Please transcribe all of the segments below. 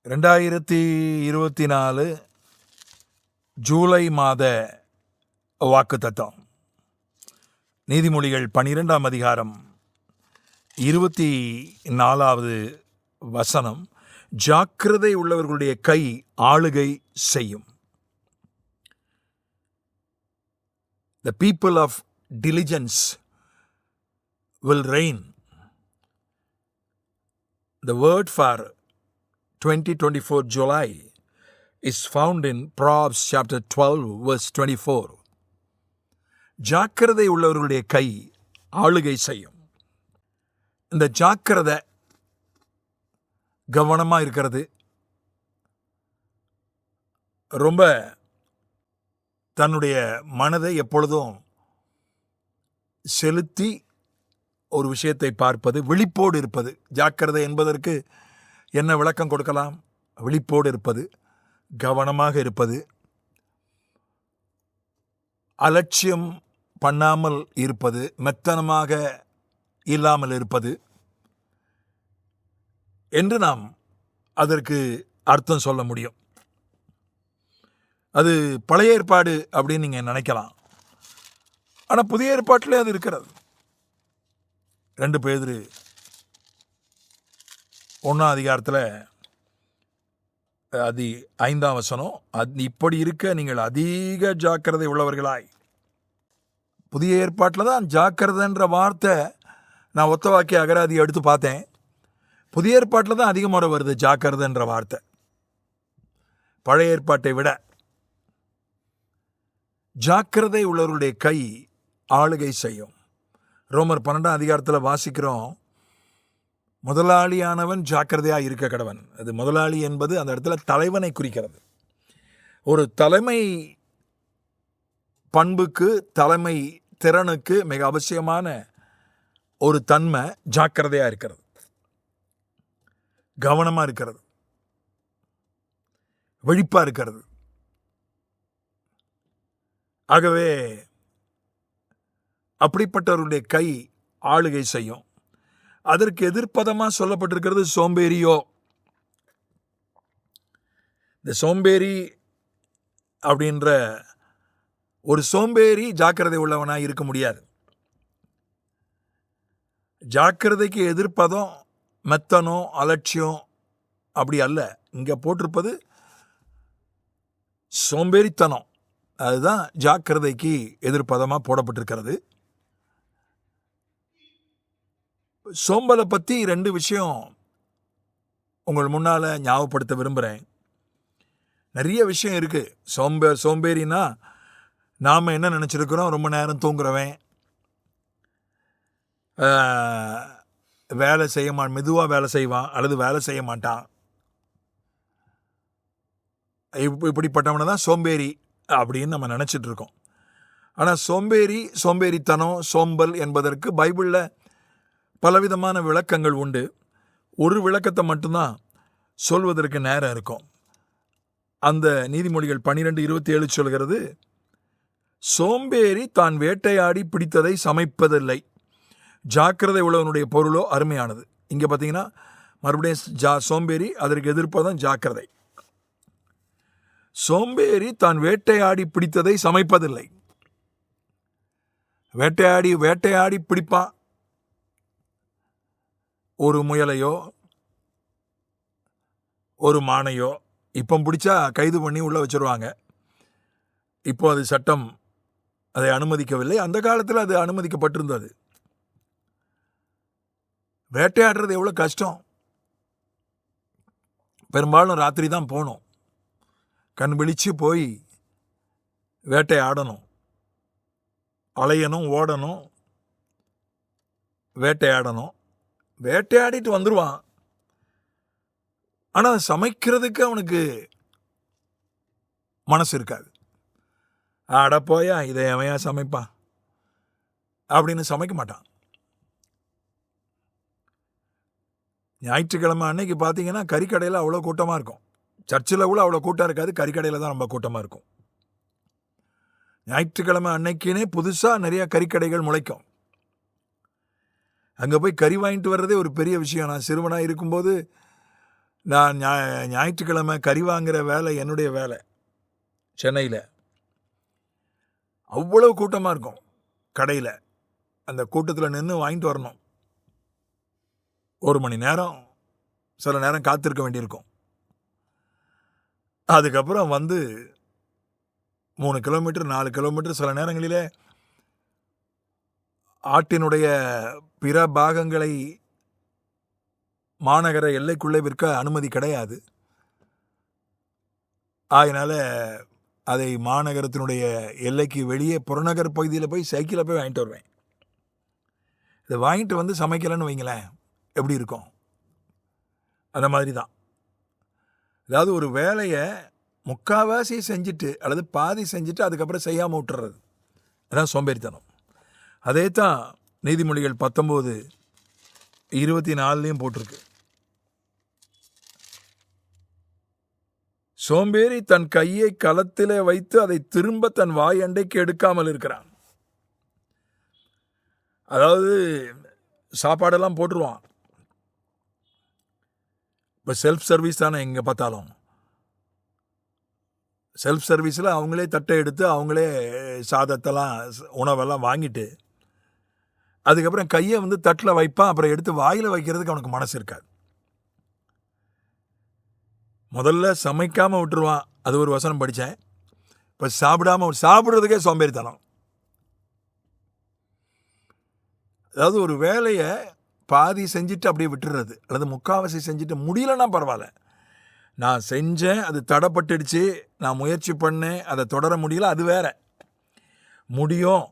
2024 ஜூலை மாத வாக்குத்தத்தம். நீதிமொழிகள் 12ஆம் அதிகாரம் 24வது வசனம். ஜாக்கிரதை உள்ளவர்களுடைய கை ஆளுகை செய்யும். The people of diligence will reign. The word for 2024 July is found in Proverbs chapter 12 verse 24. ஜாக்கிரதை உள்ளவர்களுடைய கை ஆளுகை செய்யும். இந்த ஜாக்கிரதை கவனமாக இருக்கிறது, ரொம்ப தன்னுடைய மனதை எப்பொழுதும் செலுத்தி ஒரு விஷயத்தை பார்ப்பது, விழிப்போடு இருப்பது. ஜாக்கிரதை என்பதற்கு என்ன விளக்கம் கொடுக்கலாம்? விழிப்போடு இருப்பது, கவனமாக இருப்பது, அலட்சியம் பண்ணாமல் இருப்பது, மெத்தனமாக இல்லாமல் இருப்பது என்று நாம் அதற்கு அர்த்தம் சொல்ல முடியும். அது பழைய ஏற்பாடு அப்படின்னு நீங்கள் நினைக்கலாம். ஆனால் புதிய ஏற்பாட்டிலே அது இருக்கிறது. 2 பேதுரு 1ஆம் அதிகாரத்தில் 5ஆம் வசனம், இப்படி இருக்க நீங்கள் அதிக ஜாக்கிரதை உள்ளவர்களாய். புதிய ஏற்பாட்டில் தான் ஜாக்கிரதைன்ற வார்த்தை நான் ஒத்த வாக்கிய அகராதியை எடுத்து பார்த்தேன். புதிய ஏற்பாட்டில் தான் அதிக முறை வருது ஜாக்கிரதைன்ற வார்த்தை, பழைய ஏற்பாட்டை விட. ஜாக்கிரதை உள்ளவருடைய கை ஆளுகை செய்யும். ரோமர் 12ஆம் அதிகாரத்தில் வாசிக்கிறோம், முதலாளியானவன் ஜாக்கிரதையாக இருக்க கடவன். அது முதலாளி என்பது அந்த இடத்துல தலைவனை குறிக்கிறது. ஒரு தலைமை பண்புக்கு, தலைமை திறனுக்கு மிக அவசியமான ஒரு தன்மை ஜாக்கிரதையாக இருக்கிறது, கவனமாக இருக்கிறது, விழிப்பாக இருக்கிறது. ஆகவே அப்படிப்பட்டவருடைய கை ஆளுகை செய்யும். அதற்கு எதிர்ப்பதமாக சொல்லப்பட்டிருக்கிறது சோம்பேறியோ. இந்த சோம்பேறி அப்படின்ற ஒரு சோம்பேறி ஜாக்கிரதை உள்ளவனாக இருக்க முடியாது. ஜாக்கிரதைக்கு எதிர்ப்பதும் மெத்தனோ அலட்சியம் அப்படி அல்ல. இங்கே போட்டிருப்பது சோம்பேறித்தனம். அதுதான் ஜாக்கிரதைக்கு எதிர்ப்பதமாக போடப்பட்டிருக்கிறது. சோம்பலை பற்றி 2 விஷயம் உங்கள் முன்னால் ஞாபகப்படுத்த விரும்புகிறேன். நிறைய விஷயம் இருக்குது. சோம்பேறினா நாம் என்ன நினச்சிருக்கிறோம்? ரொம்ப நேரம் தூங்குறவன், வேலை மெதுவாக வேலை செய்வான் அல்லது வேலை செய்ய மாட்டான். இப்படிப்பட்டவனை தான் சோம்பேறி அப்படின்னு நம்ம நினச்சிட்ருக்கோம். ஆனால் சோம்பேறித்தனம், சோம்பல் என்பதற்கு பைபிளில் பலவிதமான விளக்கங்கள் உண்டு. ஒரு விளக்கத்தை மட்டும்தான் சொல்வதற்கு நேரம் இருக்கும். அந்த நீதிமொழிகள் 12:27 சொல்கிறது, சோம்பேறி தான் வேட்டையாடி பிடித்ததை சமைப்பதில்லை, ஜாக்கிரதை உள்ளவனுடைய பொருளோ அருமையானது. இங்கே பார்த்தீங்கன்னா மறுபடியும் சோம்பேறி, அதற்கு எதிர்ப்பதான் ஜாக்கிரதை. சோம்பேறி தான் வேட்டையாடி பிடித்ததை சமைப்பதில்லை. வேட்டையாடி பிடிப்பான். ஒரு முயலையோ ஒரு மானையோ இப்போ பிடிச்சா கைது பண்ணி உள்ளே வச்சுருவாங்க. இப்போ அது சட்டம் அதை அனுமதிக்கவில்லை. அந்த காலத்தில் அது அனுமதிக்கப்பட்டிருந்தது. வேட்டையாடுறது எவ்வளோ கஷ்டம். பெரும்பாலும் ராத்திரி தான் போகணும், கண் விழிச்சு போய் வேட்டையாடணும், அலையணும், ஓடணும், வேட்டையாடணும். வேட்டையாடிட்டு வந்துடுவான். ஆனால் சமைக்கிறதுக்கு அவனுக்கு மனசு இருக்காது. ஆட போயா இதை எவையா சமைப்பான் அப்படின்னு சமைக்க மாட்டான். ஞாயிற்றுக்கிழமை அன்னைக்கு பார்த்தீங்கன்னா கறிக்கடையில் அவ்வளோ கூட்டமாக இருக்கும். சர்ச்சில் கூட அவ்வளோ கூட்டம் இருக்காது, கறிக்கடையில் தான் ரொம்ப கூட்டமாக இருக்கும். ஞாயிற்றுக்கிழமை அன்னைக்குன்னே புதுசாக நிறையா கறிக்கடைகள் முளைக்கும். அங்கே போய் கறி வாங்கிட்டு வர்றதே ஒரு பெரிய விஷயம். நான் சிறுவனாக இருக்கும்போது நான் ஞாயிற்றுக்கிழமை கறி வாங்குகிற வேலை என்னுடைய வேலை. சென்னையில் அவ்வளவு கூட்டமாக இருக்கும் கடையில். அந்த கூட்டத்தில் நின்று வாங்கிட்டு வரணும். 1 மணி நேரம் சில நேரம் காத்திருக்க வேண்டியிருக்கும். அதுக்கப்புறம் 3 கிலோமீட்டர் 4 கிலோமீட்டர் சில நேரங்களிலே ஆட்டினுடைய பிற பாகங்களை மாநகர எல்லைக்குள்ளே விற்க அனுமதி கிடையாது. அதனால் அதை மாநகரத்தினுடைய எல்லைக்கு வெளியே புறநகர் பகுதியில் போய் சைக்கிளில் போய் வாங்கிட்டு வருவேன். இதை வாங்கிட்டு சமைக்கலைன்னு வைங்களேன், எப்படி இருக்கும்? அந்த மாதிரி தான். அதாவது ஒரு வேலையை முக்கால்வாசி செஞ்சுட்டு அல்லது பாதி செஞ்சுட்டு அதுக்கப்புறம் செய்யாமல் விட்டுறது, அதான் சோம்பேறித்தனம். அதே தான் நீதிமொழிகள் 19:24 போட்டிருக்கு. சோம்பேறி தன் கையை களத்திலே வைத்து அதை திரும்ப தன் வாய் அண்டைக்கு எடுக்காமல் இருக்கிறான். அதாவது சாப்பாடெல்லாம் போட்டுருவான். இப்போ செல்ஃப் சர்வீஸ் தானே எங்கே பார்த்தாலும். செல்ஃப் சர்வீஸில் அவங்களே தட்டை எடுத்து அவங்களே சாதத்தெல்லாம் உணவெல்லாம் வாங்கிட்டு அதுக்கப்புறம் கையை தட்டில் வைப்பான். அப்புறம் எடுத்து வாயில் வைக்கிறதுக்கு அவனுக்கு மனசு இருக்காது. முதல்ல சமைக்காமல் விட்டுருவான். அது ஒரு வசனம் படித்தேன். இப்போ சாப்பிட்றதுக்கே சோம்பேறித்தனம். அதாவது ஒரு வேலையை பாதி செஞ்சுட்டு அப்படியே விட்டுறது அல்லது முக்கால்வாசி செஞ்சுட்டு முடியலன்னா பரவாயில்ல. நான் செஞ்சேன், அது தடைப்பட்டுடுச்சு, நான் முயற்சி பண்ணேன், அதை தொடர முடியல, அது வேற. முடியும்,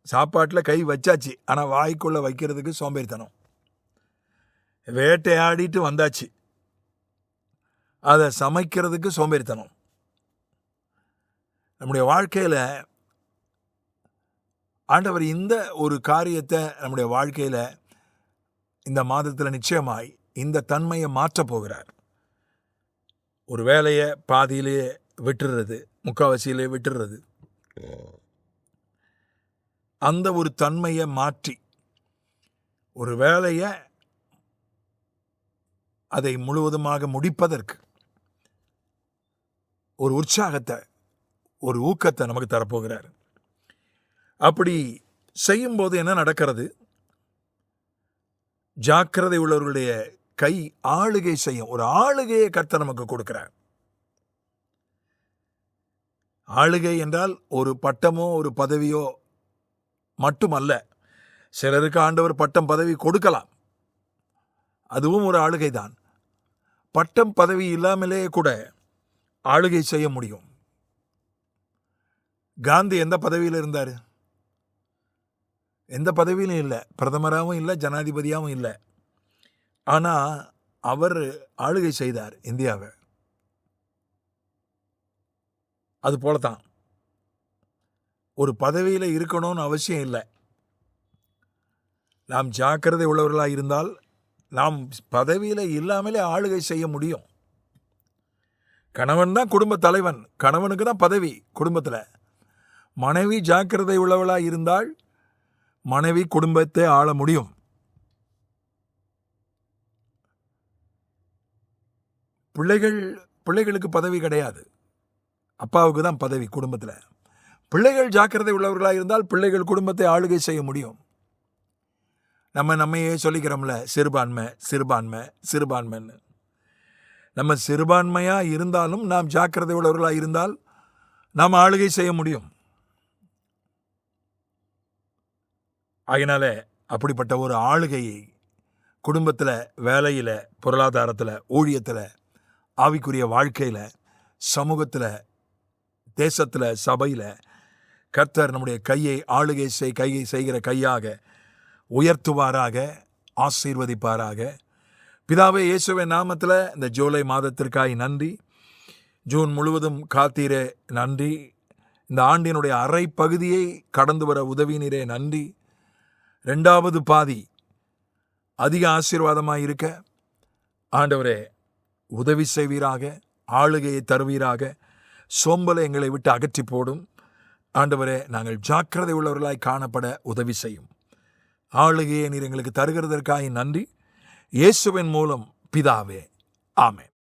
சாப்பாட்டில் கை வச்சாச்சு, ஆனால் வாய்க்குள்ளே வைக்கிறதுக்கு சோம்பேறித்தனம். வேட்டையாடிட்டு வந்தாச்சு, அதை சமைக்கிறதுக்கு சோம்பேறித்தனம். நம்முடைய வாழ்க்கையில் ஆண்டவர் இந்த ஒரு காரியத்தை நம்முடைய வாழ்க்கையில் இந்த மாதத்தில் நிச்சயமாய் இந்த தன்மையை மாற்றப் போகிறார். ஒரு வேலையை பாதியிலே விட்டுறது, முக்கால்வாசியிலே விட்டுறது, அந்த ஒரு தன்மையை மாற்றி ஒரு வேலையை அதை முழுவதுமாக முடிப்பதற்கு ஒரு உற்சாகத்தை, ஒரு ஊக்கத்தை நமக்கு தரப்போகிறார். அப்படி செய்யும்போது என்ன நடக்கிறது? ஜாக்கிரதை உள்ளவர்களுடைய கை ஆளுகை செய்யும். ஒரு ஆளுகையை கர்த்தர் நமக்கு கொடுக்கிறார். ஆளுகை என்றால் ஒரு பட்டமோ ஒரு பதவியோ மட்டுமல்ல. சிலருக்கு ஆண்டவர் பட்டம் பதவி கொடுக்கலாம், அதுவும் ஒரு ஆளுகை தான். பட்டம் பதவி இல்லாமலே கூட ஆளுகை செய்ய முடியும். காந்தி எந்த பதவியில் இருந்தார்? எந்த பதவியிலும் இல்லை, பிரதமராகவும் இல்லை, ஜனாதிபதியாகவும் இல்லை. ஆனால் அவர் ஆளுகை செய்தார் இந்தியாவை. அது போலத்தான் ஒரு பதவியில் இருக்கணும்னு அவசியம் இல்லை. நாம் ஜாக்கிரதை உள்ளவர்களாக இருந்தால் நாம் பதவியில் இல்லாமலே ஆளுகை செய்ய முடியும். கணவன் தான் குடும்ப தலைவன், கணவனுக்கு தான் பதவி குடும்பத்தில். மனைவி ஜாக்கிரதை உள்ளவளாக இருந்தால் மனைவி குடும்பத்தை ஆள முடியும். பிள்ளைகளுக்கு பதவி கிடையாது, அப்பாவுக்கு தான் பதவி குடும்பத்தில். பிள்ளைகள் ஜாக்கிரதை உள்ளவர்களாக இருந்தால் பிள்ளைகள் குடும்பத்தை ஆளுகை செய்ய முடியும். நம்மையே சொல்லிக்கிறோம்ல, சிறுபான்மைன்னு. நம்ம சிறுபான்மையாக இருந்தாலும் நாம் ஜாக்கிரதை உள்ளவர்களாக இருந்தால் நாம் ஆளுகை செய்ய முடியும். அதனால அப்படிப்பட்ட ஒரு ஆளுகையை குடும்பத்தில், வேலையில், பொருளாதாரத்தில், ஊழியத்தில், ஆவிக்குரிய வாழ்க்கையில், சமூகத்தில், தேசத்தில், சபையில் கர்த்தர் நம்முடைய கையை கையை செய்கிற கையாக உயர்த்துவாராக, ஆசீர்வதிப்பாராக. பிதாவே, இயேசுவின் நாமத்தில் இந்த ஜூலை மாதத்திற்காய் நன்றி. ஜூன் முழுவதும் காத்தீரே நன்றி. இந்த ஆண்டினுடைய அரை பகுதியை கடந்து வர உதவினீரே நன்றி. 2வது பாதி அதிக ஆசீர்வாதமாக இருக்க ஆண்டவரே உதவி செய்வீராக, ஆளுகையை தருவீராக. சோம்பலை எங்களை விட்டு அகற்றி போடும் ஆண்டவரே. நாங்கள் ஜாக்கிரதை உள்ளவர்களாய் காணப்பட உதவி செய்யும். ஆளுகையை நீர் எங்களுக்கு தருகிறதற்காக நன்றி. இயேசுவின் மூலம் பிதாவே, ஆமென்.